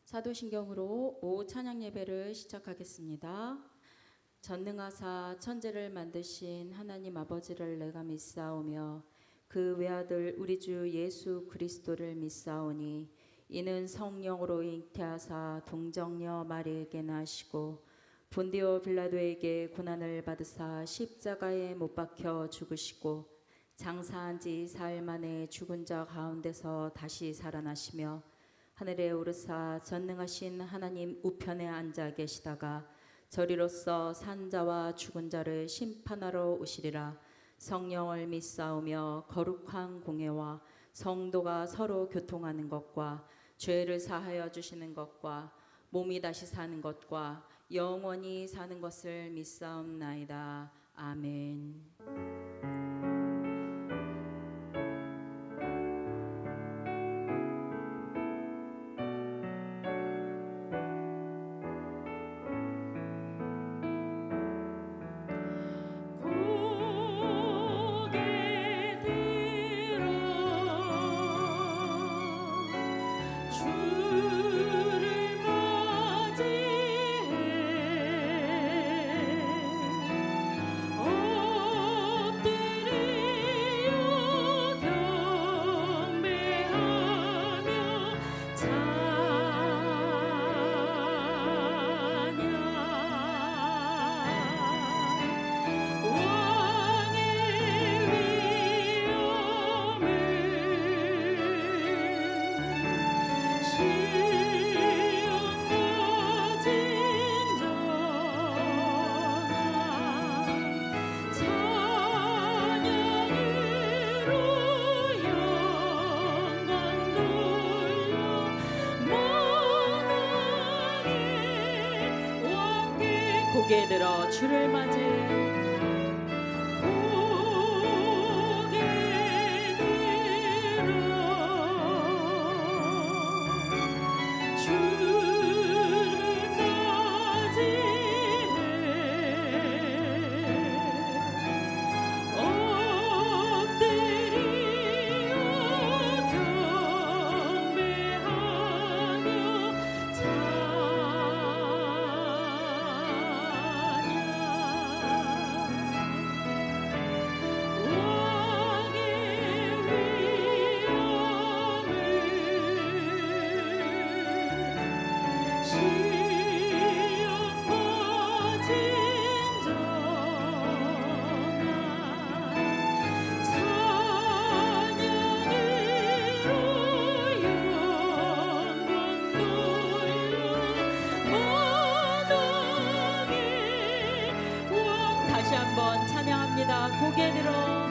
사도신경으로 오후 찬양 예배를 시작하겠습니다. 전능하사 천지를 만드신 하나님 아버지를 내가 믿사오며 그 외아들 우리 주 예수 그리스도를 믿사오니 이는 성령으로 잉태하사 동정녀 마리에게 나시고 본디오 빌라도에게 고난을 받으사 십자가에 못 박혀 죽으시고 장사한 지 사흘 만에 죽은 자 가운데서 다시 살아나시며 하늘에 오르사 전능하신 하나님 우편에 앉아 계시다가 저리로서 산 자와 죽은 자를 심판하러 오시리라. 성령을 믿사오며 거룩한 공예와 성도가 서로 교통하는 것과 죄를 사하여 주시는 것과 몸이 다시 사는 것과 영원히 사는 것을 믿사옵나이다. 아멘. 고개 들어 주를 맞이해 다시 한번 찬양합니다. 고개 들어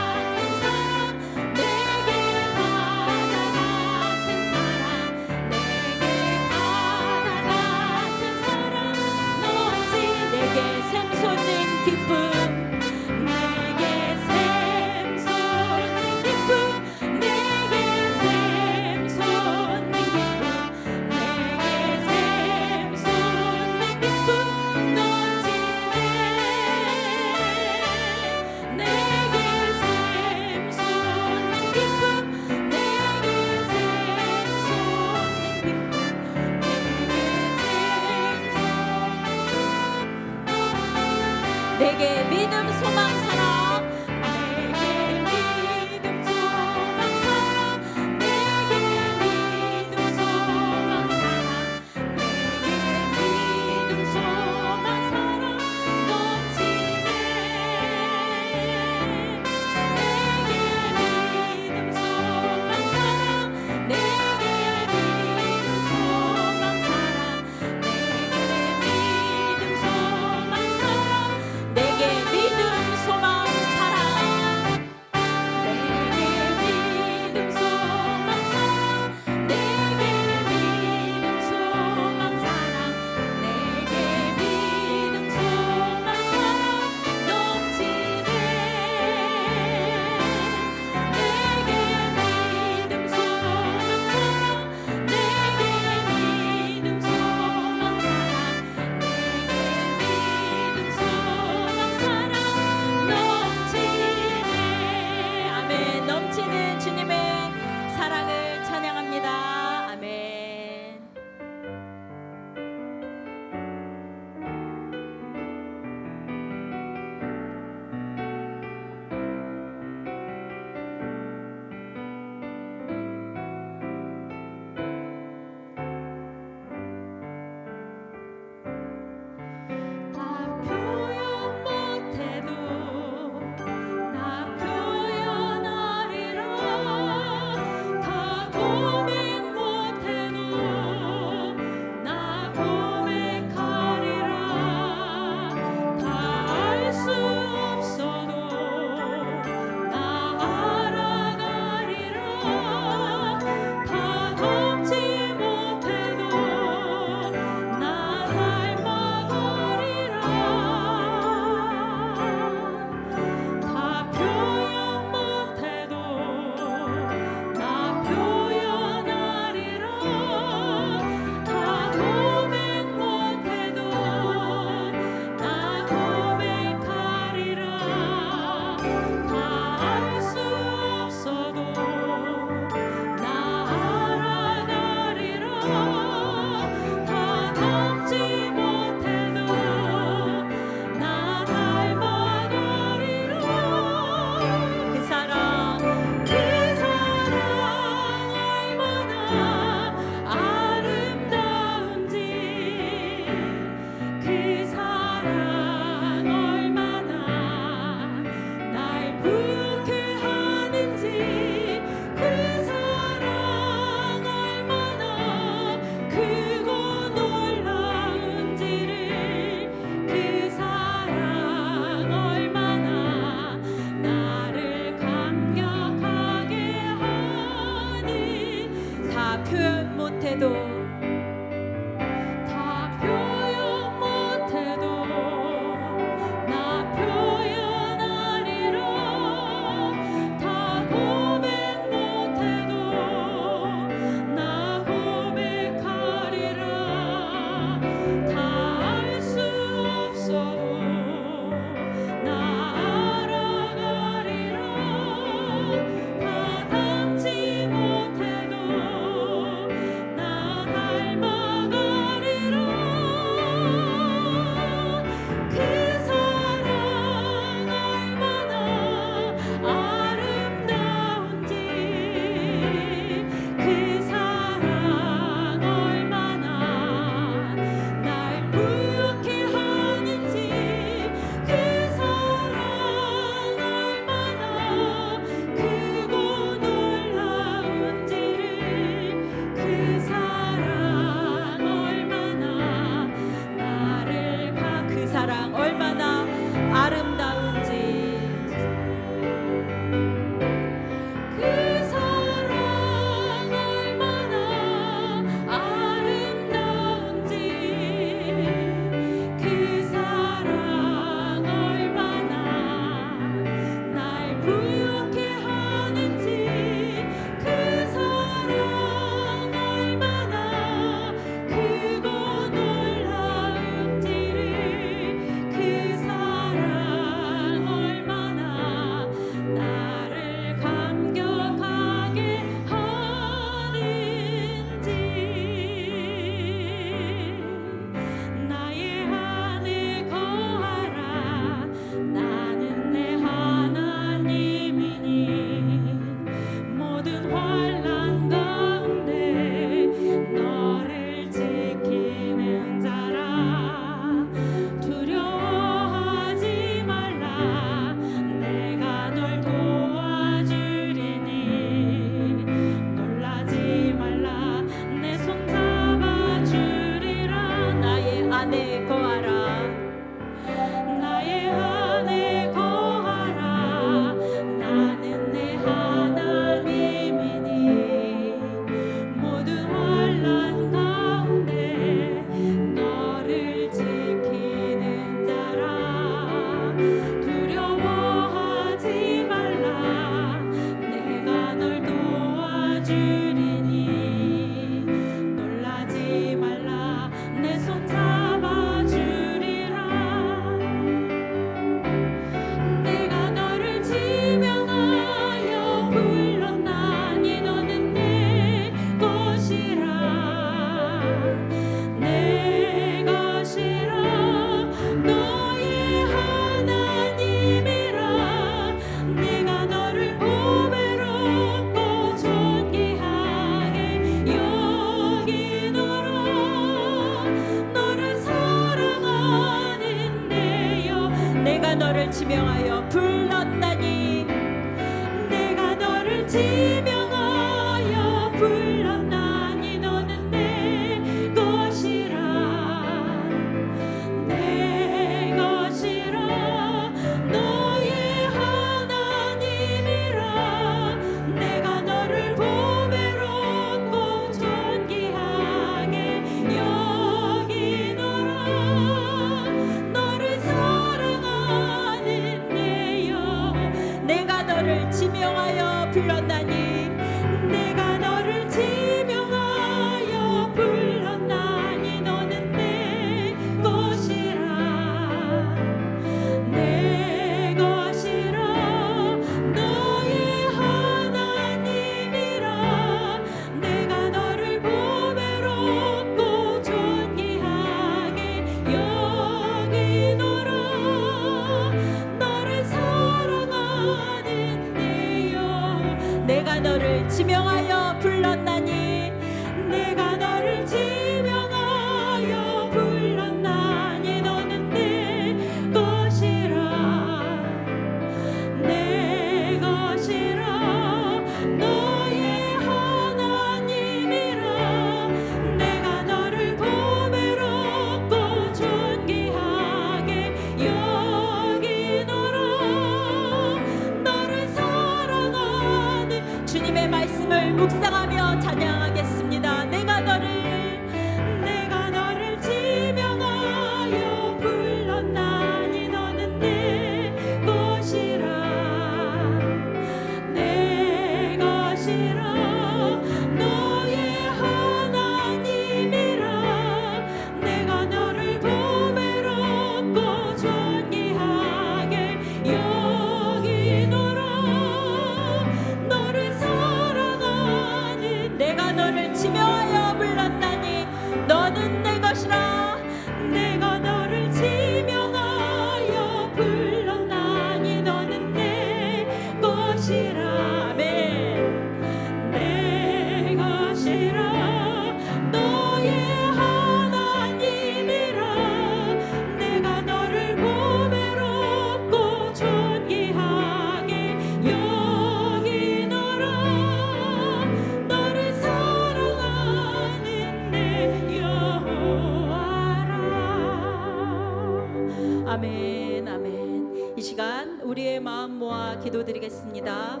마음 모아 기도드리겠습니다.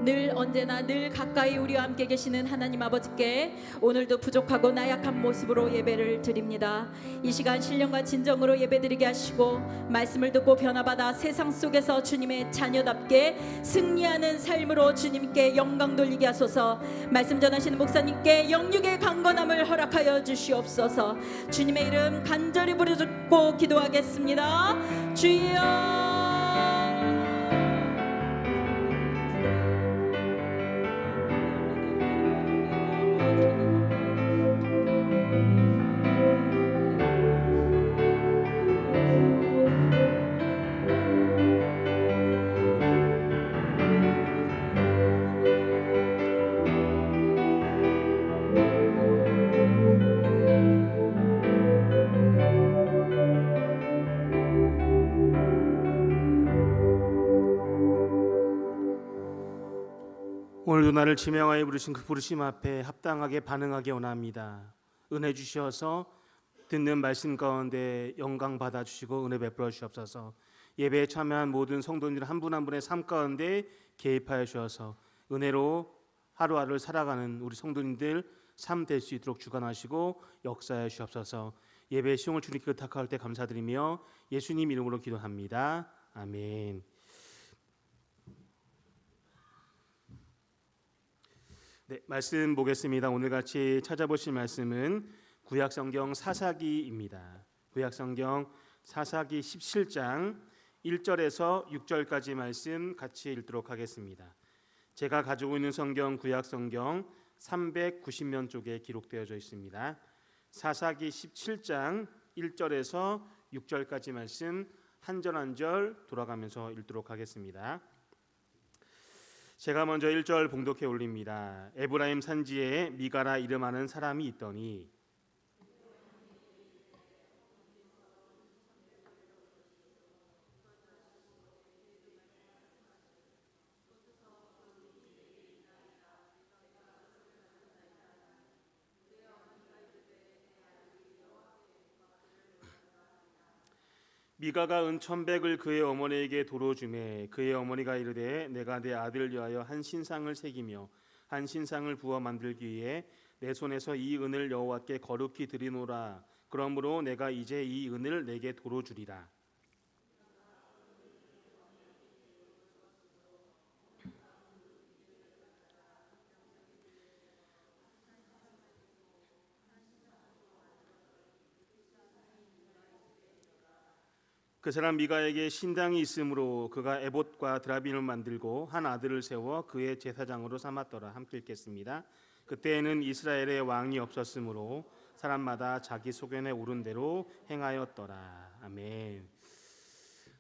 늘 언제나 늘 가까이 우리와 함께 계시는 하나님 아버지께 오늘도 부족하고 나약한 모습으로 예배를 드립니다. 이 시간 신령과 진정으로 예배드리게 하시고 말씀을 듣고 변화받아 세상 속에서 주님의 자녀답게 승리하는 삶으로 주님께 영광 돌리게 하소서. 말씀 전하시는 목사님께 영육의 강건함을 허락하여 주시옵소서. 주님의 이름 간절히 부르짖고 기도하겠습니다. 주여. 오늘도 나를 지명하여 부르신 그 부르심 앞에 합당하게 반응하기 원합니다. 은혜 주셔서 듣는 말씀 가운데 영광 받아주시고 은혜 베풀어 주시옵소서. 예배에 참여한 모든 성도님들 한 분 한 분의 삶 가운데 개입하여 주셔서 은혜로 하루하루를 살아가는 우리 성도님들 삶 될 수 있도록 주관하시고 역사해 주시옵소서. 예배의 시용을 주님께 의탁할 때 감사드리며 예수님 이름으로 기도합니다. 아멘. 네, 말씀 보겠습니다. 오늘 같이 찾아보실 말씀은 구약성경 사사기입니다. 구약성경 사사기 17장 1절에서 6절까지 말씀 같이 읽도록 하겠습니다. 제가 가지고 있는 성경 구약성경 390면 쪽에 기록되어져 있습니다. 사사기 17장 1절에서 6절까지 말씀 한 절 한 절 돌아가면서 읽도록 하겠습니다. 제가 먼저 1절 봉독해 올립니다. 에브라임 산지에 미가라 이름하는 사람이 있더니 미가가 은 1,100을 그의 어머니에게 도로 주매 그의 어머니가 이르되 내가 내 아들을 위하여 한 신상을 새기며 한 신상을 부어 만들기 위해 내 손에서 이 은을 여호와께 거룩히 드리노라. 그러므로 내가 이제 이 은을 내게 도로 주리라. 그 사람 미가에게 신당이 있으므로 그가 에봇과 드라빈을 만들고 한 아들을 세워 그의 제사장으로 삼았더라. 함께 읽겠습니다. 그때에는 이스라엘의 왕이 없었으므로 사람마다 자기 소견에 오른 대로 행하였더라. 아멘.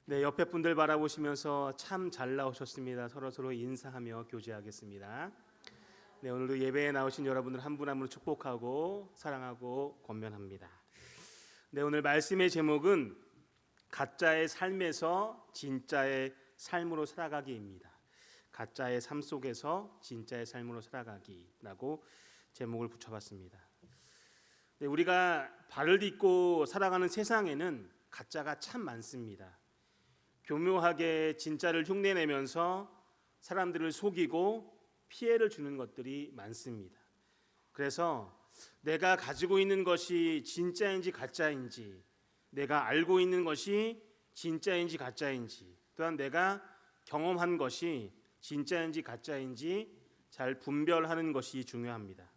네, 옆에 분들 바라보시면서 참 잘 나오셨습니다. 서로 인사하며 교제하겠습니다. 네, 오늘도 예배에 나오신 여러분들 한 분 한 분 축복하고 사랑하고 권면합니다. 네, 오늘 말씀의 제목은 가짜의 삶에서 진짜의 삶으로 살아가기입니다. 가짜의 삶 속에서 진짜의 삶으로 살아가기라고 제목을 붙여봤습니다. 네, 우리가 발을 딛고 살아가는 세상에는 가짜가 참 많습니다. 교묘하게 진짜를 흉내내면서 사람들을 속이고 피해를 주는 것들이 많습니다. 그래서 내가 가지고 있는 것이 진짜인지 가짜인지, 내가 알고 있는 것이 진짜인지 가짜인지, 또한 내가 경험한 것이 진짜인지 가짜인지 잘 분별하는 것이 중요합니다.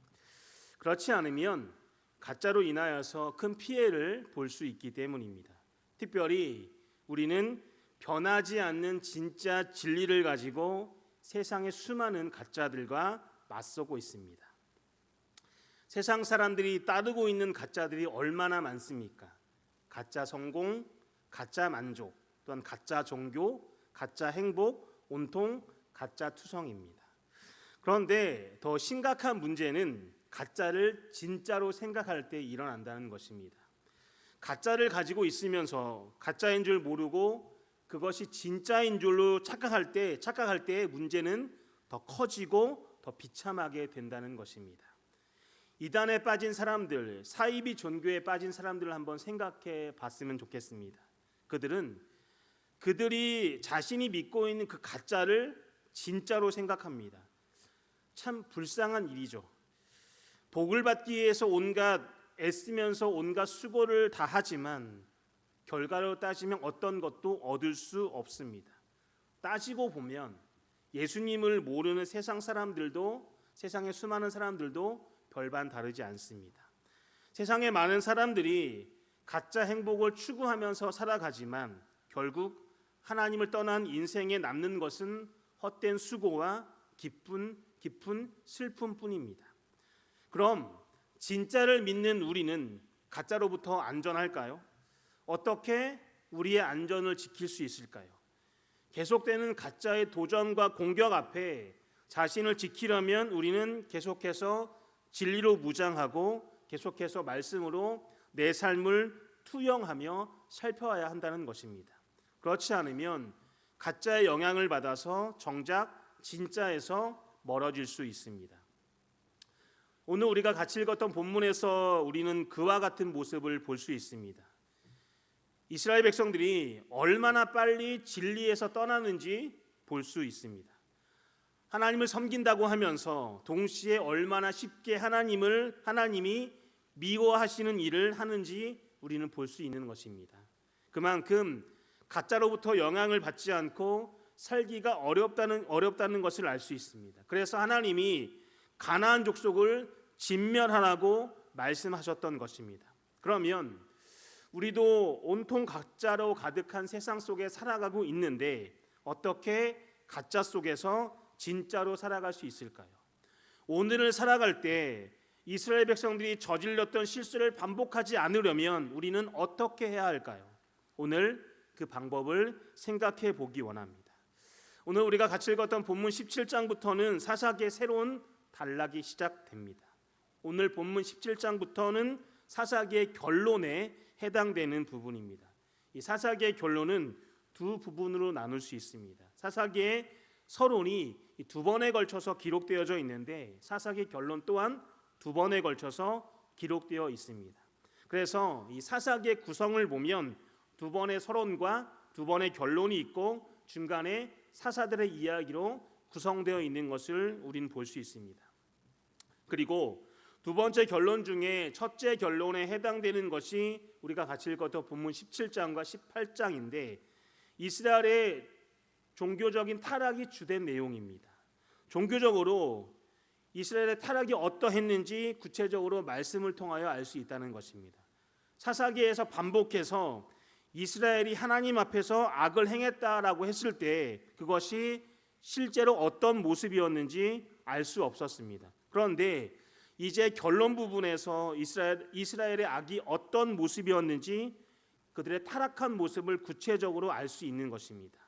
그렇지 않으면 가짜로 인하여서 큰 피해를 볼 수 있기 때문입니다. 특별히 우리는 변하지 않는 진짜 진리를 가지고 세상의 수많은 가짜들과 맞서고 있습니다. 세상 사람들이 따르고 있는 가짜들이 얼마나 많습니까? 가짜 성공, 가짜 만족, 또한 가짜 종교, 가짜 행복, 온통 가짜 투성입니다. 그런데 더 심각한 문제는 가짜를 진짜로 생각할 때 일어난다는 것입니다. 가짜를 가지고 있으면서 가짜인 줄 모르고 그것이 진짜인 줄로 착각할 때의 문제는 더 커지고 더 비참하게 된다는 것입니다. 이단에 빠진 사람들, 사이비 종교에 빠진 사람들을 한번 생각해 봤으면 좋겠습니다. 그들은 그들이 자신이 믿고 있는 그 가짜를 진짜로 생각합니다. 참 불쌍한 일이죠. 복을 받기 위해서 온갖 애쓰면서 온갖 수고를 다 하지만 결과로 따지면 어떤 것도 얻을 수 없습니다. 따지고 보면 예수님을 모르는 세상 사람들도, 세상의 수많은 사람들도 별반 다르지 않습니다. 세상에 많은 사람들이 가짜 행복을 추구하면서 살아가지만 결국 하나님을 떠난 인생에 남는 것은 헛된 수고와 깊은 슬픔뿐입니다. 그럼 진짜를 믿는 우리는 가짜로부터 안전할까요? 어떻게 우리의 안전을 지킬 수 있을까요? 계속되는 가짜의 도전과 공격 앞에 자신을 지키려면 우리는 계속해서 진리로 무장하고 계속해서 말씀으로 내 삶을 투영하며 살펴야 한다는 것입니다. 그렇지 않으면 가짜의 영향을 받아서 정작 진짜에서 멀어질 수 있습니다. 오늘 우리가 같이 읽었던 본문에서 우리는 그와 같은 모습을 볼 수 있습니다. 이스라엘 백성들이 얼마나 빨리 진리에서 떠나는지 볼 수 있습니다. 하나님을 섬긴다고 하면서 동시에 얼마나 쉽게 하나님이 미워하시는 일을 하는지 우리는 볼 수 있는 것입니다. 그만큼 가짜로부터 영향을 받지 않고 살기가 어렵다는 것을 알 수 있습니다. 그래서 하나님이 가나안 족속을 진멸하라고 말씀하셨던 것입니다. 그러면 우리도 온통 가짜로 가득한 세상 속에 살아가고 있는데 어떻게 가짜 속에서 진짜로 살아갈 수 있을까요? 오늘을 살아갈 때 이스라엘 백성들이 저질렀던 실수를 반복하지 않으려면 우리는 어떻게 해야 할까요? 오늘 그 방법을 생각해 보기 원합니다. 오늘 우리가 같이 읽었던 본문 17장부터는 사사기의 새로운 단락이 시작됩니다. 오늘 본문 17장부터는 사사기의 결론에 해당되는 부분입니다. 이 사사기의 결론은 두 부분으로 나눌 수 있습니다. 사사기의 서론이 두 번에 걸쳐서 기록되어져 있는데 사사기 결론 또한 두 번에 걸쳐서 기록되어 있습니다. 그래서 이 사사기의 구성을 보면 두 번의 서론과 두 번의 결론이 있고 중간에 사사들의 이야기로 구성되어 있는 것을 우리는 볼 수 있습니다. 그리고 두 번째 결론 중에 첫째 결론에 해당되는 것이 우리가 같이 읽었던 본문 17장과 18장인데 이스라엘의 종교적인 타락이 주된 내용입니다. 종교적으로 이스라엘의 타락이 어떠했는지 구체적으로 말씀을 통하여 알 수 있다는 것입니다. 사사기에서 반복해서 이스라엘이 하나님 앞에서 악을 행했다라고 했을 때 그것이 실제로 어떤 모습이었는지 알 수 없었습니다. 그런데 이제 결론 부분에서 이스라엘의 악이 어떤 모습이었는지 그들의 타락한 모습을 구체적으로 알 수 있는 것입니다.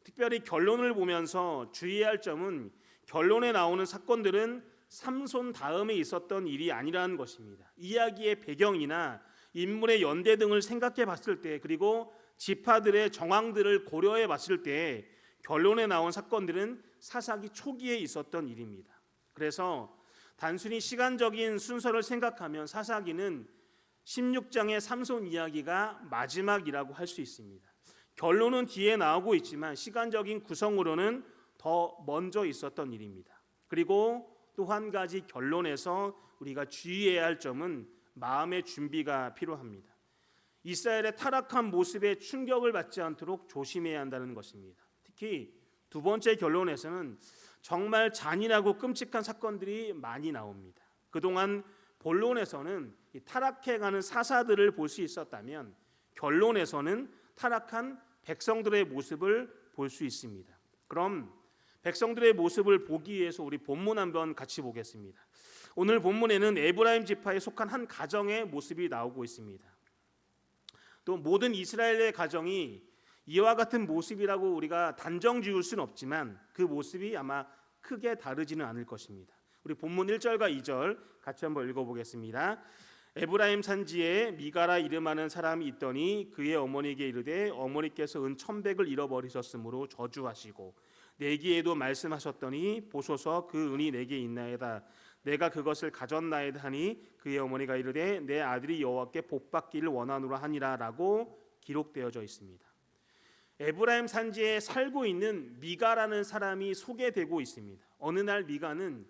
특별히 결론을 보면서 주의해야 할 점은 결론에 나오는 사건들은 삼손 다음에 있었던 일이 아니라는 것입니다. 이야기의 배경이나 인물의 연대 등을 생각해 봤을 때 그리고 지파들의 정황들을 고려해 봤을 때 결론에 나온 사건들은 사사기 초기에 있었던 일입니다. 그래서 단순히 시간적인 순서를 생각하면 사사기는 16장의 삼손 이야기가 마지막이라고 할 수 있습니다. 결론은 뒤에 나오고 있지만 시간적인 구성으로는 더 먼저 있었던 일입니다. 그리고 또 한 가지 결론에서 우리가 주의해야 할 점은 마음의 준비가 필요합니다. 이스라엘의 타락한 모습에 충격을 받지 않도록 조심해야 한다는 것입니다. 특히 두 번째 결론에서는 정말 잔인하고 끔찍한 사건들이 많이 나옵니다. 그동안 본론에서는 타락해가는 사사들을 볼 수 있었다면 결론에서는 타락한 백성들의 모습을 볼 수 있습니다. 그럼 백성들의 모습을 보기 위해서 우리 본문 한번 같이 보겠습니다. 오늘 본문에는 에브라임 지파에 속한 한 가정의 모습이 나오고 있습니다. 또 모든 이스라엘의 가정이 이와 같은 모습이라고 우리가 단정 지을 수는 없지만 그 모습이 아마 크게 다르지는 않을 것입니다. 우리 본문 1절과 2절 같이 한번 읽어보겠습니다. 에브라임 산지에 미가라 이름하는 사람이 있더니 그의 어머니에게 이르되 어머니께서 은 1,100을 잃어버리셨으므로 저주하시고 내기에도 말씀하셨더니 보소서 그 은이 내게 있나이다. 내가 그것을 가졌나이다 하니 그의 어머니가 이르되 내 아들이 여호와께 복받기를 원하노라 하니라 라고 기록되어져 있습니다. 에브라임 산지에 살고 있는 미가라는 사람이 소개되고 있습니다. 어느 날 미가는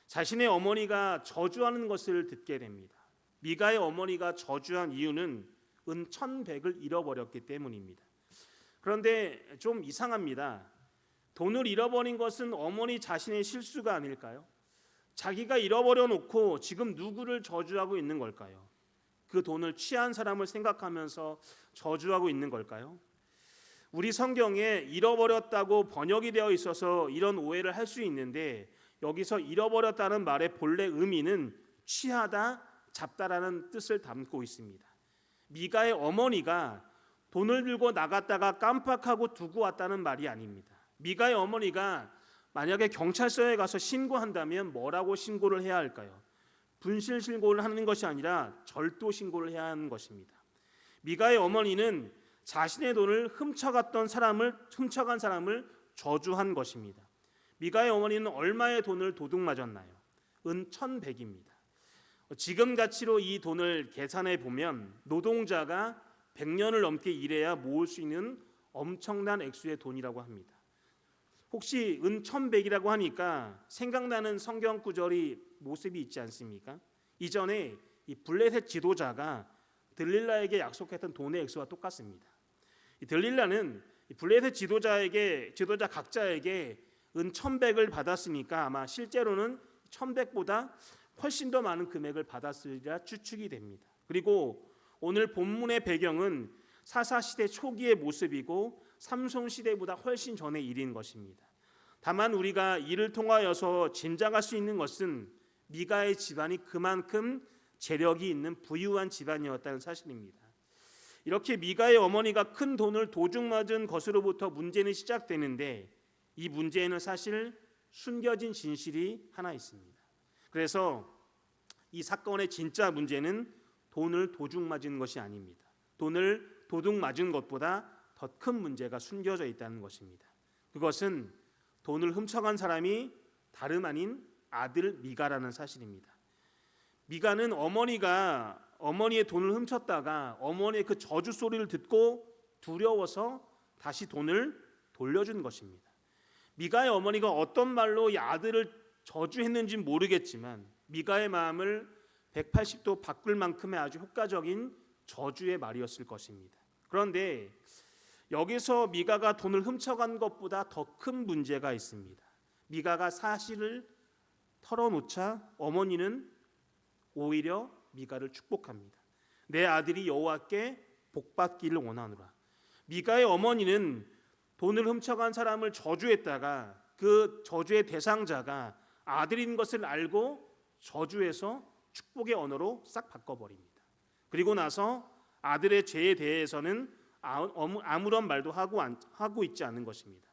자신의 어머니가 저주하는 것을 듣게 됩니다. 미가의 어머니가 저주한 이유는 은 1,100을 잃어버렸기 때문입니다. 그런데 좀 이상합니다. 돈을 잃어버린 것은 어머니 자신의 실수가 아닐까요? 자기가 잃어버려 놓고 지금 누구를 저주하고 있는 걸까요? 그 돈을 취한 사람을 생각하면서 저주하고 있는 걸까요? 우리 성경에 잃어버렸다고 번역이 되어 있어서 이런 오해를 할 수 있는데, 여기서 잃어버렸다는 말의 본래 의미는 취하다, 잡다라는 뜻을 담고 있습니다. 미가의 어머니가 돈을 들고 나갔다가 깜빡하고 두고 왔다는 말이 아닙니다. 미가의 어머니가 만약에 경찰서에 가서 신고한다면 뭐라고 신고를 해야 할까요? 분실 신고를 하는 것이 아니라 절도 신고를 해야 하는 것입니다. 미가의 어머니는 자신의 돈을 훔쳐간 사람을 저주한 것입니다. 미가의 어머니는 얼마의 돈을 도둑맞았나요? 은 1,100입니다. 지금 가치로 이 돈을 계산해 보면 노동자가 100년을 넘게 일해야 모을 수 있는 엄청난 액수의 돈이라고 합니다. 혹시 은 1,100이라고 하니까 생각나는 성경 구절이 모습이 있지 않습니까? 이전에 이 블레셋 지도자가 들릴라에게 약속했던 돈의 액수와 똑같습니다. 이 들릴라는 블레셋 지도자 각자에게 은 1,100을 받았으니까 아마 실제로는 1,100보다 훨씬 더 많은 금액을 받았으리라 추측이 됩니다. 그리고 오늘 본문의 배경은 사사시대 초기의 모습이고 삼손시대보다 훨씬 전의 일인 것입니다. 다만 우리가 이를 통하여서 짐작할 수 있는 것은 미가의 집안이 그만큼 재력이 있는 부유한 집안이었다는 사실입니다. 이렇게 미가의 어머니가 큰 돈을 도둑맞은 것으로부터 문제는 시작되는데, 이 문제에는 사실 숨겨진 진실이 하나 있습니다. 그래서 이 사건의 진짜 문제는 돈을 도둑맞은 것이 아닙니다. 돈을 도둑맞은 것보다 더 큰 문제가 숨겨져 있다는 것입니다. 그것은 돈을 훔쳐간 사람이 다름 아닌 아들 미가라는 사실입니다. 미가는 어머니의 돈을 훔쳤다가 어머니의 그 저주 소리를 듣고 두려워서 다시 돈을 돌려준 것입니다. 미가의 어머니가 어떤 말로 이 아들을 저주했는지는 모르겠지만 미가의 마음을 180도 바꿀 만큼의 아주 효과적인 저주의 말이었을 것입니다. 그런데 여기서 미가가 돈을 훔쳐간 것보다 더 큰 문제가 있습니다. 미가가 사실을 털어놓자 어머니는 오히려 미가를 축복합니다. 내 아들이 여호와께 복받기를 원하노라. 미가의 어머니는 돈을 훔쳐간 사람을 저주했다가 그 저주의 대상자가 아들인 것을 알고 저주해서 축복의 언어로 싹 바꿔버립니다. 그리고 나서 아들의 죄에 대해서는 아무런 말도 하고 있지 않은 것입니다.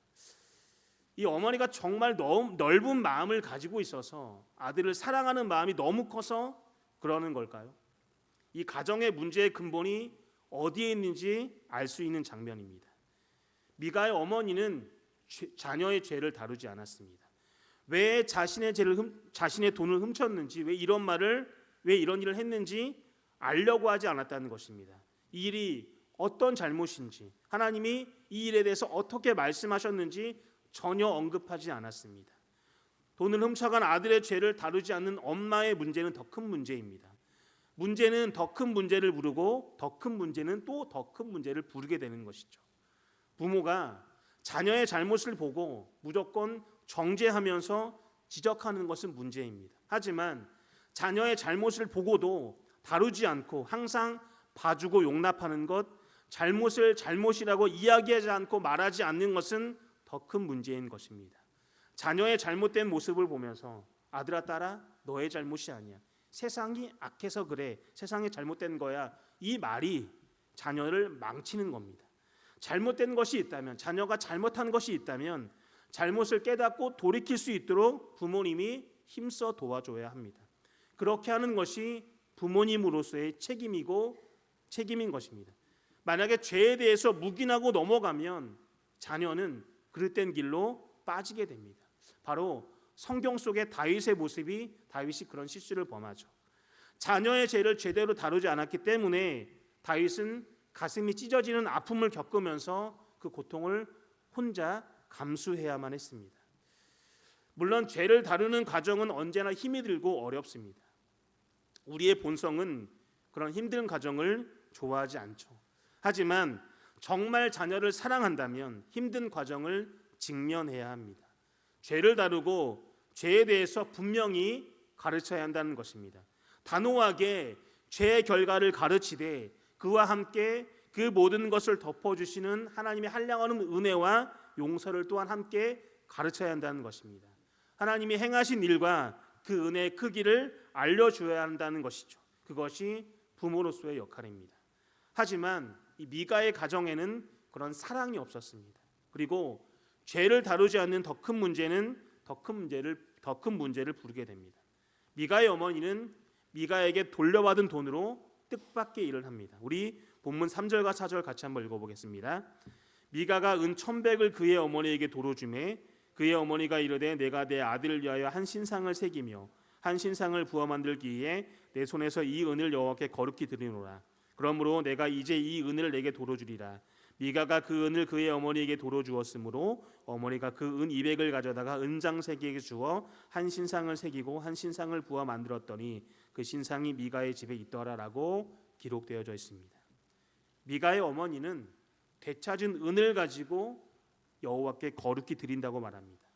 이 어머니가 정말 넓은 마음을 가지고 있어서 아들을 사랑하는 마음이 너무 커서 그러는 걸까요? 이 가정의 문제의 근본이 어디에 있는지 알 수 있는 장면입니다. 미가의 어머니는 자녀의 죄를 다루지 않았습니다. 왜 자신의 돈을 훔쳤는지, 왜 이런 일을 했는지 알려고 하지 않았다는 것입니다. 이 일이 어떤 잘못인지, 하나님이 이 일에 대해서 어떻게 말씀하셨는지 전혀 언급하지 않았습니다. 돈을 훔쳐간 아들의 죄를 다루지 않는 엄마의 문제는 더 큰 문제입니다. 문제는 더 큰 문제를 부르고 더 큰 문제는 또 더 큰 문제를 부르게 되는 것이죠. 부모가 자녀의 잘못을 보고 무조건 정죄하면서 지적하는 것은 문제입니다. 하지만 자녀의 잘못을 보고도 다루지 않고 항상 봐주고 용납하는 것, 잘못을 잘못이라고 이야기하지 않고 말하지 않는 것은 더 큰 문제인 것입니다. 자녀의 잘못된 모습을 보면서 아들아 딸아 너의 잘못이 아니야. 세상이 악해서 그래. 세상이 잘못된 거야. 이 말이 자녀를 망치는 겁니다. 잘못된 것이 있다면, 자녀가 잘못한 것이 있다면 잘못을 깨닫고 돌이킬 수 있도록 부모님이 힘써 도와줘야 합니다. 그렇게 하는 것이 부모님으로서의 책임인 것입니다. 만약에 죄에 대해서 묵인하고 넘어가면 자녀는 그릇된 길로 빠지게 됩니다. 바로 성경 속의 다윗의 모습이 다윗이 그런 실수를 범하죠. 자녀의 죄를 제대로 다루지 않았기 때문에 다윗은 가슴이 찢어지는 아픔을 겪으면서 그 그 고통을 혼자 감수해야만 했습니다. 물론 죄를 다루는 과정은 언제나 힘이 들고 어렵습니다. 우리의 본성은 그런 힘든 과정을 좋아하지 않죠. 하지만 정말 자녀를 사랑한다면 힘든 과정을 직면해야 합니다. 죄를 다루고 죄에 대해서 분명히 가르쳐야 한다는 것입니다. 단호하게 죄의 결과를 가르치되 그와 함께 그 모든 것을 덮어주시는 하나님의 한량없는 은혜와 용서를 또한 함께 가르쳐야 한다는 것입니다. 하나님이 행하신 일과 그 은혜의 크기를 알려줘야 한다는 것이죠. 그것이 부모로서의 역할입니다. 하지만 이 미가의 가정에는 그런 사랑이 없었습니다. 그리고 죄를 다루지 않는 더 큰 문제를 부르게 됩니다. 미가의 어머니는 미가에게 돌려받은 돈으로 뜻밖의 일을 합니다. 우리 본문 3절과 4절 같이 한번 읽어보겠습니다. 미가가 은 1,100을 그의 어머니에게 도로 주매 그의 어머니가 이르되 내가 내 아들을 위하여 한 신상을 새기며 한 신상을 부어 만들기에 내 손에서 이 은을 여호와께 거룩히 드리노라. 그러므로 내가 이제 이 은을 내게 도로 주리라. 미가가 그 은을 그의 어머니에게 도로 주었으므로 어머니가 그 은 200을 가져다가 은장새기에게 주어 한 신상을 새기고 한 신상을 부어 만들었더니 그 신상이 미가의 집에 있더라라고 기록되어져 있습니다. 미가의 어머니는 되찾은 은을 가지고 여호와께 거룩히 드린다고 말합니다.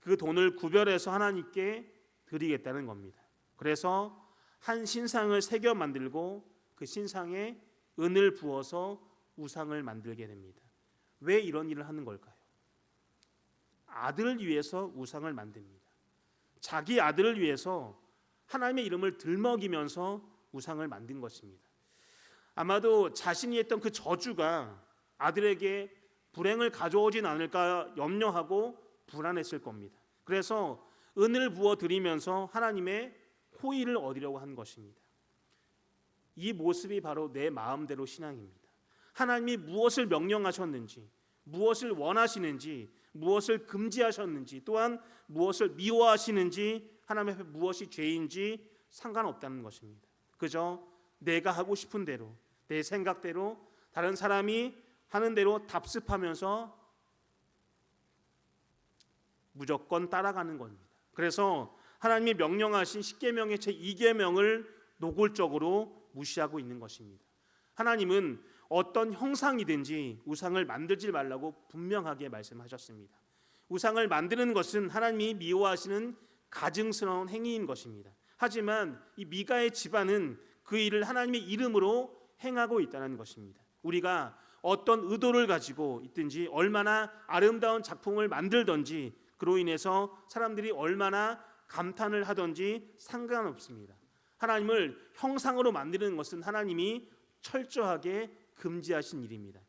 그 돈을 구별해서 하나님께 드리겠다는 겁니다. 그래서 한 신상을 새겨 만들고 그 신상에 은을 부어서 우상을 만들게 됩니다. 왜 이런 일을 하는 걸까요? 아들을 위해서 우상을 만듭니다. 자기 아들을 위해서 하나님의 이름을 들먹이면서 우상을 만든 것입니다. 아마도 자신이 했던 그 저주가 아들에게 불행을 가져오진 않을까 염려하고 불안했을 겁니다. 그래서 은을 부어 드리면서 하나님의 호의를 얻으려고 한 것입니다. 이 모습이 바로 내 마음대로 신앙입니다. 하나님이 무엇을 명령하셨는지, 무엇을 원하시는지, 무엇을 금지하셨는지, 또한 무엇을 미워하시는지, 하나님 앞에 무엇이 죄인지 상관없다는 것입니다. 그저 내가 하고 싶은 대로, 내 생각대로, 다른 사람이 하는 대로 답습하면서 무조건 따라가는 겁니다. 그래서 하나님이 명령하신 십계명의 제2계명을 노골적으로 무시하고 있는 것입니다. 하나님은 어떤 형상이든지 우상을 만들지 말라고 분명하게 말씀하셨습니다. 우상을 만드는 것은 하나님이 미워하시는 가증스러운 행위인 것입니다. 하지만 이 미가의 집안은 그 일을 하나님의 이름으로 행하고 있다는 것입니다. 우리가 어떤 의도를 가지고 있든지 얼마나 아름다운 작품을 만들든지 그로 인해서 사람들이 얼마나 감탄을 하든지 상관없습니다. 하나님을 형상으로 만드는 것은 하나님이 철저하게 금지하신 일입니다.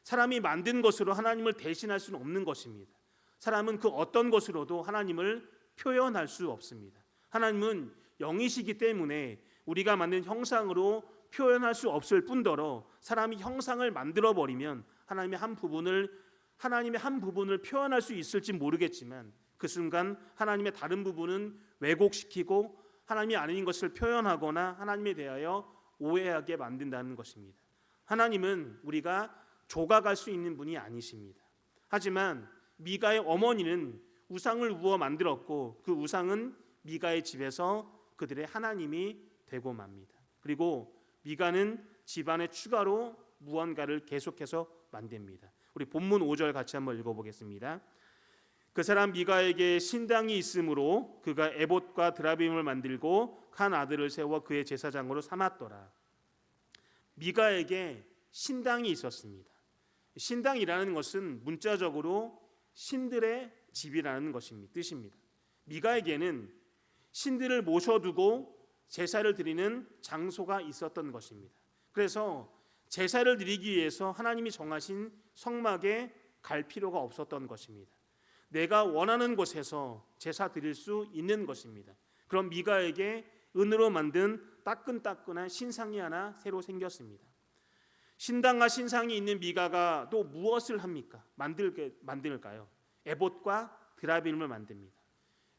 사람이 만든 것으로 하나님을 대신할 수는 없는 것입니다. 사람은 그 어떤 것으로도 하나님을 표현할 수 없습니다. 하나님은 영이시기 때문에 우리가 만든 형상으로 표현할 수 없을 뿐더러 사람이 형상을 만들어 버리면 하나님의 한 부분을 표현할 수 있을지 모르겠지만 그 순간 하나님의 다른 부분은 왜곡시키고 하나님이 아닌 것을 표현하거나 하나님에 대하여 오해하게 만든다는 것입니다. 하나님은 우리가 조각할 수 있는 분이 아니십니다. 하지만 미가의 어머니는 우상을 우어 만들었고 그 우상은 미가의 집에서 그들의 하나님이 되고 맙니다. 그리고 미가는 집안에 추가로 무언가를 계속해서 만듭니다. 우리 본문 5절 같이 한번 읽어보겠습니다. 그 사람 미가에게 신당이 있으므로 그가 에봇과 드라빔을 만들고 한 아들을 세워 그의 제사장으로 삼았더라. 미가에게 신당이 있었습니다. 신당이라는 것은 문자적으로 신들의 집이라는 것입니다. 뜻입니다. 미가에게는 신들을 모셔두고 제사를 드리는 장소가 있었던 것입니다. 그래서 제사를 드리기 위해서 하나님이 정하신 성막에 갈 필요가 없었던 것입니다. 내가 원하는 곳에서 제사 드릴 수 있는 것입니다. 그럼 미가에게 은으로 만든 따끈따끈한 신상이 하나 새로 생겼습니다. 신당과 신상이 있는 미가가 또 무엇을 합니까? 만들까요? 에봇과 드라빔을 만듭니다.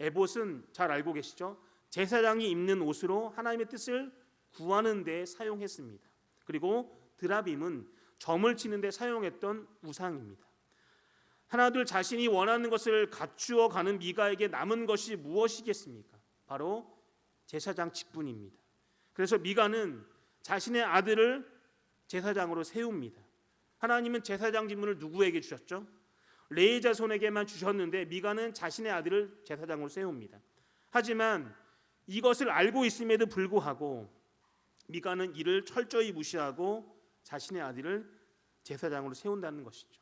에봇은 잘 알고 계시죠? 제사장이 입는 옷으로 하나님의 뜻을 구하는 데 사용했습니다. 그리고 드라빔은 점을 치는데 사용했던 우상입니다. 하나둘 자신이 원하는 것을 갖추어 가는 미가에게 남은 것이 무엇이겠습니까? 바로 제사장 직분입니다. 그래서 미가는 자신의 아들을 제사장으로 세웁니다. 하나님은 제사장 직분을 누구에게 주셨죠? 레위 자손에게만 주셨는데 미가는 자신의 아들을 제사장으로 세웁니다. 하지만 이것을 알고 있음에도 불구하고 미가는 이를 철저히 무시하고 자신의 아들을 제사장으로 세운다는 것이죠.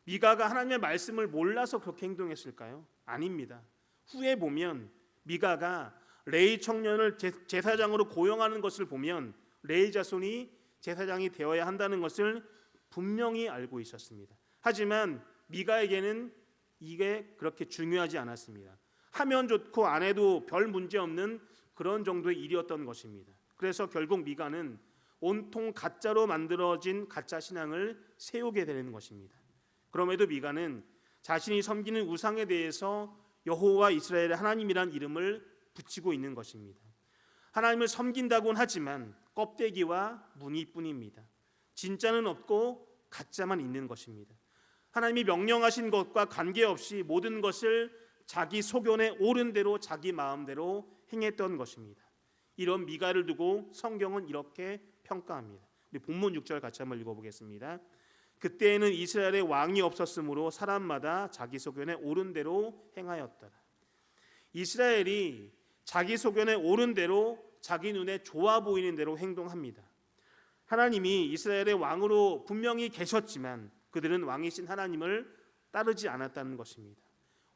미가가 하나님의 말씀을 몰라서 그렇게 행동했을까요? 아닙니다. 후에 보면 미가가 레위 청년을 제사장으로 고용하는 것을 보면 레위 자손이 제사장이 되어야 한다는 것을 분명히 알고 있었습니다. 하지만 미가에게는 이게 그렇게 중요하지 않았습니다. 하면 좋고 안 해도 별 문제 없는 그런 정도의 일이었던 것입니다. 그래서 결국 미가는 온통 가짜로 만들어진 가짜 신앙을 세우게 되는 것입니다. 그럼에도 미가는 자신이 섬기는 우상에 대해서 여호와 이스라엘의 하나님이란 이름을 붙이고 있는 것입니다. 하나님을 섬긴다고는 하지만 껍데기와 무늬뿐입니다. 진짜는 없고 가짜만 있는 것입니다. 하나님이 명령하신 것과 관계없이 모든 것을 자기 소견에 옳은 대로 자기 마음대로 행했던 것입니다. 이런 미가를 두고 성경은 이렇게 평가합니다. 우리 본문 6절 같이 한번 읽어보겠습니다. 그때에는 이스라엘에 왕이 없었으므로 사람마다 자기 소견에 옳은 대로 행하였더라. 이스라엘이 자기 소견에 옳은 대로 자기 눈에 좋아 보이는 대로 행동합니다. 하나님이 이스라엘의 왕으로 분명히 계셨지만 그들은 왕이신 하나님을 따르지 않았다는 것입니다.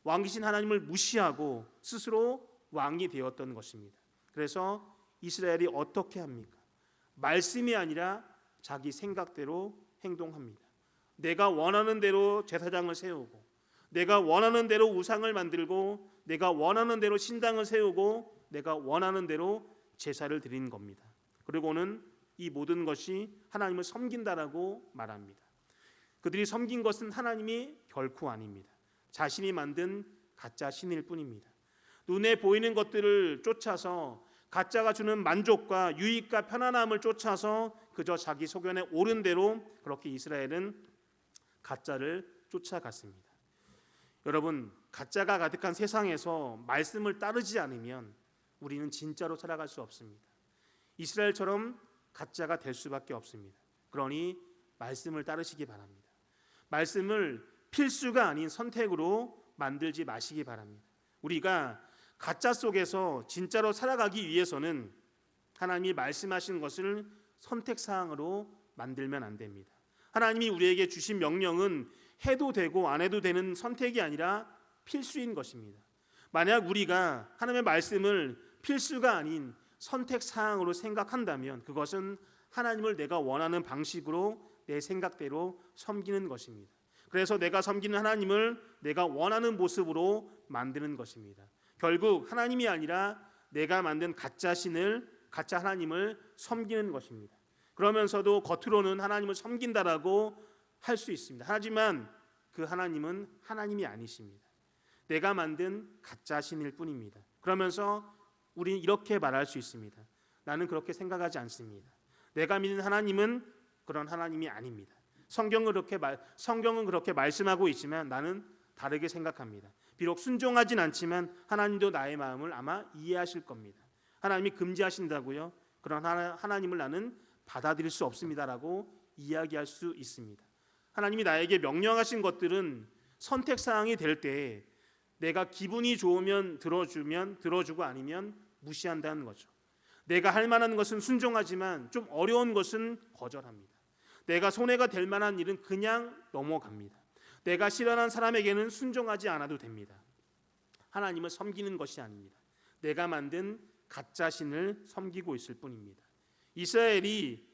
왕이신 하나님을 무시하고 스스로 왕이 되었던 것입니다. 그래서 이스라엘이 어떻게 합니까? 말씀이 아니라 자기 생각대로 행동합니다. 내가 원하는 대로 제사장을 세우고 내가 원하는 대로 우상을 만들고 내가 원하는 대로 신당을 세우고 내가 원하는 대로 제사를 드리는 겁니다. 그리고는 이 모든 것이 하나님을 섬긴다라고 말합니다. 그들이 섬긴 것은 하나님이 결코 아닙니다. 자신이 만든 가짜 신일 뿐입니다. 눈에 보이는 것들을 쫓아서 가짜가 주는 만족과 유익과 편안함을 쫓아서 그저 자기 소견에 옳은 대로 그렇게 이스라엘은 가짜를 쫓아갔습니다. 여러분, 가짜가 가득한 세상에서 말씀을 따르지 않으면 우리는 진짜로 살아갈 수 없습니다. 이스라엘처럼 가짜가 될 수밖에 없습니다. 그러니 말씀을 따르시기 바랍니다. 말씀을 필수가 아닌 선택으로 만들지 마시기 바랍니다. 우리가 가짜 속에서 진짜로 살아가기 위해서는 하나님이 말씀하신 것을 선택사항으로 만들면 안 됩니다. 하나님이 우리에게 주신 명령은 해도 되고 안 해도 되는 선택이 아니라 필수인 것입니다. 만약 우리가 하나님의 말씀을 필수가 아닌 선택사항으로 생각한다면 그것은 하나님을 내가 원하는 방식으로 내 생각대로 섬기는 것입니다. 그래서 내가 섬기는 하나님을 내가 원하는 모습으로 만드는 것입니다. 결국 하나님이 아니라 내가 만든 가짜 신을, 가짜 하나님을 섬기는 것입니다. 그러면서도 겉으로는 하나님을 섬긴다라고 할 수 있습니다. 하지만 그 하나님은 하나님이 아니십니다. 내가 만든 가짜 신일 뿐입니다. 그러면서 우리는 이렇게 말할 수 있습니다. 나는 그렇게 생각하지 않습니다. 내가 믿는 하나님은 그런 하나님이 아닙니다. 성경은 그렇게 말씀하고 있지만 나는 다르게 생각합니다. 비록 순종하진 않지만 하나님도 나의 마음을 아마 이해하실 겁니다. 하나님이 금지하신다고요? 그런 하나님을 나는 받아들일 수 없습니다라고 이야기할 수 있습니다. 하나님이 나에게 명령하신 것들은 선택사항이 될 때 내가 기분이 좋으면 들어주고 아니면 무시한다는 거죠. 내가 할 만한 것은 순종하지만 좀 어려운 것은 거절합니다. 내가 손해가 될 만한 일은 그냥 넘어갑니다. 내가 싫어하는 사람에게는 순종하지 않아도 됩니다. 하나님을 섬기는 것이 아닙니다. 내가 만든 가짜 신을 섬기고 있을 뿐입니다. 이스라엘이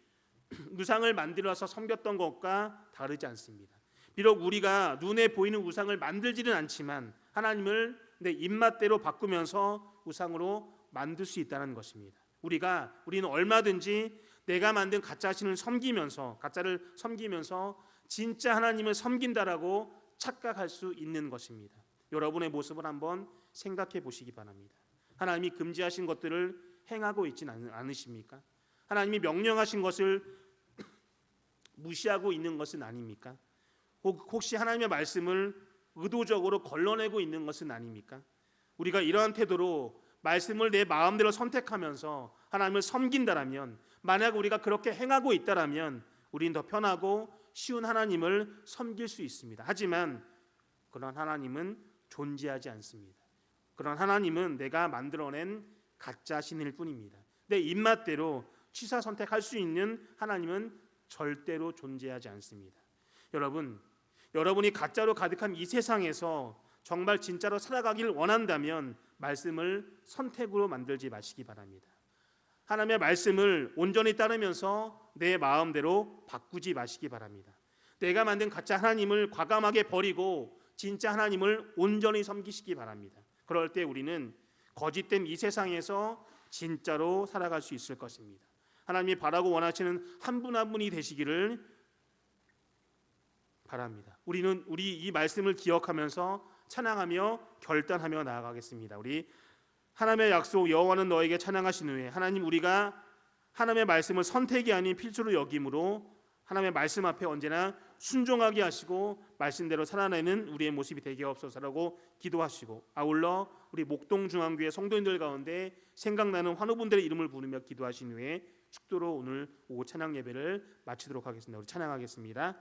우상을 만들어서 섬겼던 것과 다르지 않습니다. 비록 우리가 눈에 보이는 우상을 만들지는 않지만 하나님을 내 입맛대로 바꾸면서 우상으로 만들 수 있다는 것입니다. 우리는 얼마든지 내가 만든 가짜 신을 가짜를 섬기면서 진짜 하나님을 섬긴다라고 착각할 수 있는 것입니다. 여러분의 모습을 한번 생각해 보시기 바랍니다. 하나님이 금지하신 것들을 행하고 있지는 않으십니까? 하나님이 명령하신 것을 무시하고 있는 것은 아닙니까? 혹시 하나님의 말씀을 의도적으로 걸러내고 있는 것은 아닙니까? 우리가 이러한 태도로 말씀을 내 마음대로 선택하면서 하나님을 섬긴다라면, 만약 우리가 그렇게 행하고 있다라면 우리는 더 편하고 쉬운 하나님을 섬길 수 있습니다. 하지만 그런 하나님은 존재하지 않습니다. 그런 하나님은 내가 만들어낸 가짜 신일 뿐입니다. 내 입맛대로 취사 선택할 수 있는 하나님은 절대로 존재하지 않습니다. 여러분이 가짜로 가득한 이 세상에서 정말 진짜로 살아가길 원한다면 말씀을 선택으로 만들지 마시기 바랍니다. 하나님의 말씀을 온전히 따르면서 내 마음대로 바꾸지 마시기 바랍니다. 내가 만든 가짜 하나님을 과감하게 버리고 진짜 하나님을 온전히 섬기시기 바랍니다. 그럴 때 우리는 거짓된 이 세상에서 진짜로 살아갈 수 있을 것입니다. 하나님이 바라고 원하시는 한 분 한 분이 되시기를 바랍니다. 우리 이 말씀을 기억하면서 찬양하며 결단하며 나아가겠습니다. 우리 하나님의 약속 여호와는 너에게 찬양하신 후에 하나님, 우리가 하나님의 말씀을 선택이 아닌 필수로 여김으로 하나님의 말씀 앞에 언제나 순종하게 하시고 말씀대로 살아내는 우리의 모습이 되게 없어서라고 기도하시고, 아울러 우리 목동중앙교회 성도님들 가운데 생각나는 환우분들의 이름을 부르며 기도하신 후에 축도로 오늘 오후 찬양 예배를 마치도록 하겠습니다. 우리 찬양하겠습니다.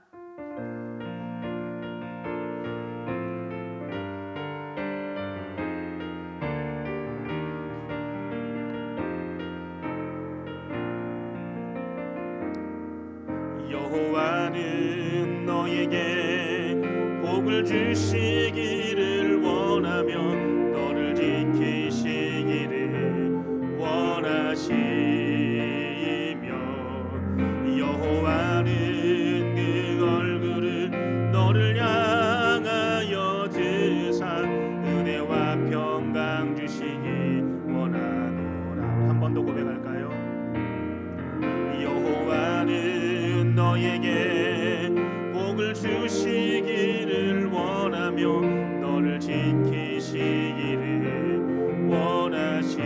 여호와는 너에게 복을 주시기를 원하며 너를 지키시기를 원하시며, 여호와는 그 얼굴을 너를 향하여 드사 은혜와 평강 주시기 원하노라. 한 번 더 고백할까요? 여호와는 너에게 복을 주시기를 원하며 너를 지키시기를 원하시며,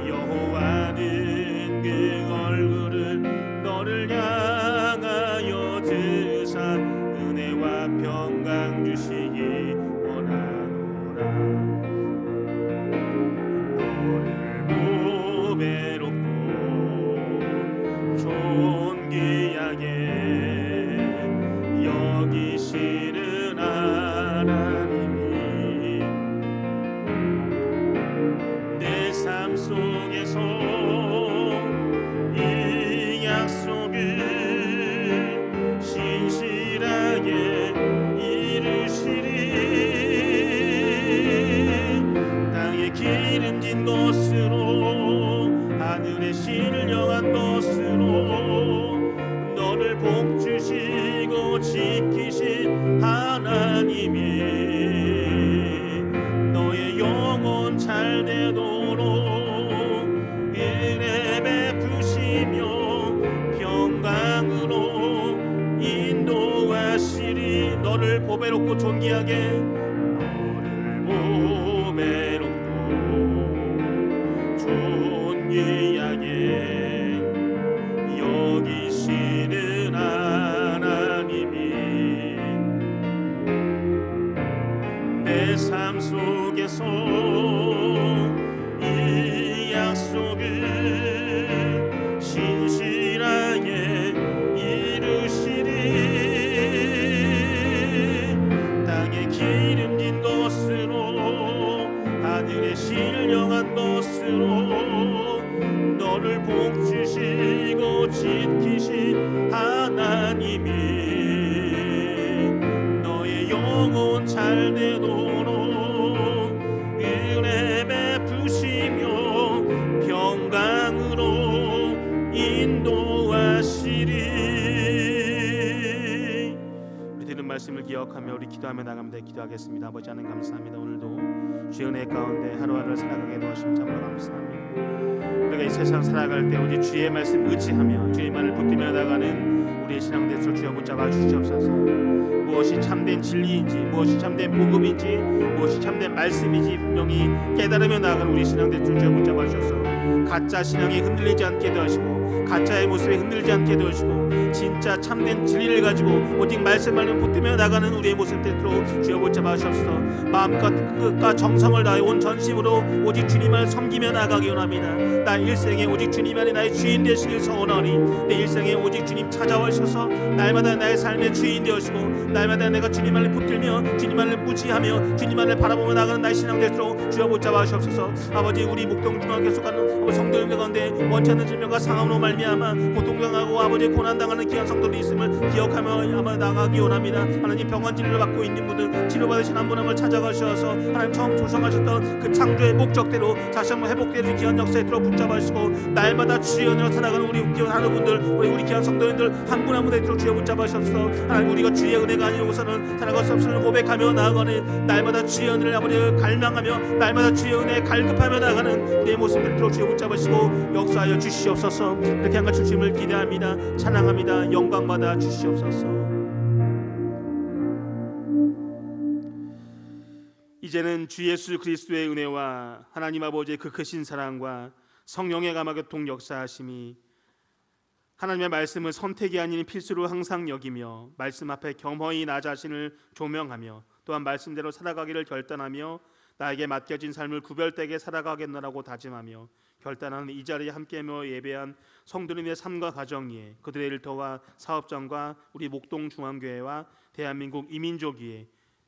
여호와는 그 얼굴을 너를 향하여 드사 은혜와 평강 주시기 원하노라. 너를 보배롭고 존귀하게 여기시는 하나님이 내 삶 속에서 이 약속을 신실하게 이루시리. 땅에 기름진 것으로 하늘에 신령한 것으로 너를 복주시고 지키신 하나님이 너의 영혼 잘 되도록 은혜 베푸시며 평강으로 인도하시리. 너를 보배롭고 존귀하게, 너를 보배롭고 존귀하게 여기시는 하나님이 내 삶 속에서 이 약속을 신실하게 이루시리. 땅에 기름진 것으로 하늘에 신령한 것으로 너를 복주시고 지키신 하나님이 너의 영혼 잘 되도록 은혜 베푸시며 평강으로 인도하시리. 우리 들은 말씀을 기억하며 우리 기도하며 나갑니다. 기도하겠습니다. 아버지 하나님 감사합니다. 오늘도 주의 은혜 가운데 하루하루를 살아가게 도와주심 참으로 감사합니다. 우리가 이 세상 살아갈 때 오직 주의 말씀 의지하며 주의만을 붙들며 나가는 우리의 신앙대를 주여 붙잡아 주시옵소서. 무엇이 참된 진리인지, 무엇이 참된 복음인지, 무엇이 참된 말씀인지 분명히 깨달으며 나가는 우리 신앙대를 주여 붙잡아 주셔서 가짜 신앙에 흔들리지 않게 도와주시고 주시고 가짜의 모습에 흔들리지 않게 도와주시고 진짜 참된 진리를 가지고 오직 말씀만을 붙들며 나가는 우리의 모습 되도록 주여 붙잡아 주옵소서. 마음과 뜻과 정성을 다해 온 전심으로 오직 주님을 섬기며 나가기 원합니다. 나 일생에 오직 주님만이 나의 주인 되시길 소원하니 내 일생에 오직 주님 찾아오셔서 날마다 나의 삶의 주인 되시고 날마다 내가 주님만을 붙들며 주님만을 무지하며 주님만을 바라보며 나가는 나의 신앙 되도록 주여 붙잡아 주옵소서. 아버지, 우리 목동중앙교회 속하는 성도들 가운데 원치 않는 질병과 상함으로 말미암아 고통당하고 아버지 고난당하는 귀한 성도들이 있음을 기억하며 아마 나가기 원합니다. 하나님, 병원 진료를 받고 있는 분들 치료받으신 한 분 한 분 찾아가셔서 하나님 처음 조성하셨던 그 창조의 목적대로 다시 한번 회복되는 귀한 역사에 들어 붙잡아주시고 날마다 주의 은혜로 살아가는 우리 귀한 분들, 우리 귀한 성도님들 한 분 한 분에 들어 주여 붙잡아주셔서 하나님, 우리가 주의 은혜가 아니고서는 살아갈 수 없음을 고백하며 나아가는 날마다 주의 은혜를 아버지 갈망하며 날마다 주의 은혜에 갈급하며 나가는 우리의 모습을 들어 주여 붙잡으시고 역사하여 주시옵소서. 이렇게 한 가지 주심을 기대합니다. 찬양합니다. 영광받아 주시옵소서. 이제는 주 예수 그리스도의 은혜와 하나님 아버지의 그 크신 사랑과 성령의 감화교통 역사하심이 하나님의 말씀을 선택이 아닌 필수로 항상 여기며 말씀 앞에 겸허히 나 자신을 조명하며 또한 말씀대로 살아가기를 결단하며 나에게 맡겨진 삶을 구별되게 살아가겠노라고 다짐하며 결단하는 이 자리에 함께 모여 예배한 성도님의 삶과 가정 위에 그들의 일터와 사업장과 우리 목동중앙교회와 대한민국 이민족 위에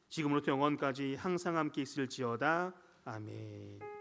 지금으로부터 영원까지 항상 함께 있을지어다. 아멘.